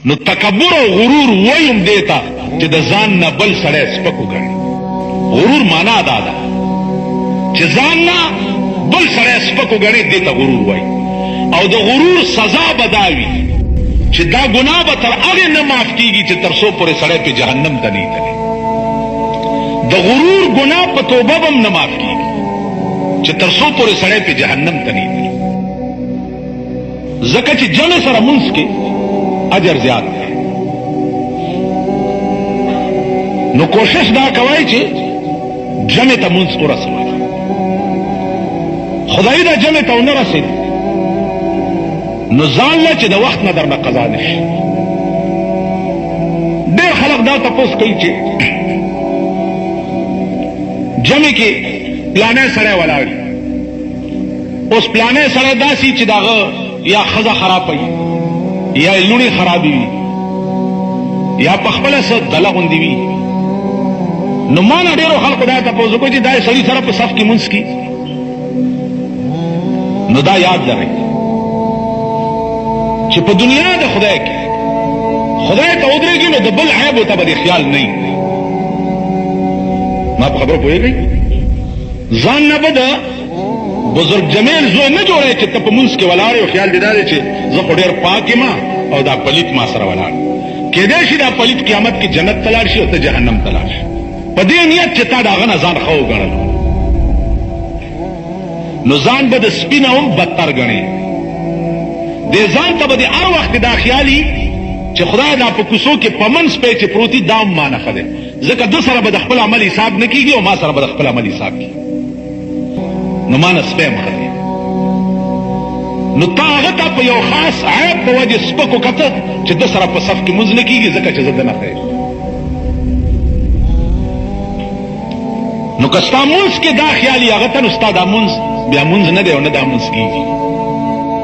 نو تکبر او غرور ویم دیتا چې د ځان نه بل سړی سپک وګڼي. غرور معنا دا ده چې ځان نه بل سړی سپک وګڼي، دیتا غرور وایي. او د غرور سزا به دا وي چې دا ګناه به تر هغې نه معاف کېږي چې تر څو پورې سړی په جهنم ته نه تللی. د غرور ګناه په توبه به هم نه معاف کېږي چې تر څو پورې سړی په جهنم ته نه تللی. ځکه چې جمع سره منځ کې اجر زیات دی. نو کوشش دا کوئ چې جمع ته منځ ورسوئ. خدای دا جمع ته ونه رسېد نو ځان له چې د وخت نه درنه قضا نشي. ډېر خلک دا تپوس کوي چې جمع کې پلانې سړی ولاړ، اوس پلانې سړی داسي چې داغه یا ښځه خرابوي یا لوڼې خرابې وي یا په خپله څه دله غوندې وي. نو ما نه ډېرو خلکو دا تپوس وکړي چې دا سړي سره په صف کې مونځ کي. نو دا یاد لرئ چې په دنیا د خدای کې خدای ته ودرېږي نو د بل عیبو ته به دې خیال نه وي. ما په خبرو پوهېږئ؟ ځان نه به د بزرګ جمیل زوی نه جوړی چې ته په مونځ کې ولاړ یې او خیال دې دا دی چې زه خو ډېر پاک یم او دا پلیت ما سره ولاړ. کېدای شي دا پلیت قیامت کې جنت ته لاړ شي او ته جهنم ته لاړ شي په دې نیت چې تا د هغه نه ځان ښه وګڼل. نو ځان به د سپي نه هم بدتر ګڼې. دې ځان ته به د هر وخت دا خیالي چې خدای دا په کوڅو کې په منځ پی چې پروتي دا هم ما نه ښه دی، ځکه ده سره به د خپل عمل حساب نه کېږي او ما سره به د خپل عمل حساب کېږي. نو ما نه سپی هم ښه دی. نو تا هغه ته په یو خاص عیب په وجې سپک وکته چې ده سره په صف کې مونځ نه کېږي ځکه چې زه ده نه ښه یم. نو که ستا مونځ کې دا خیالي هغه ته نو ستا دا مونځ بیا مونځ نه دی او نه دا مونځ کېږي.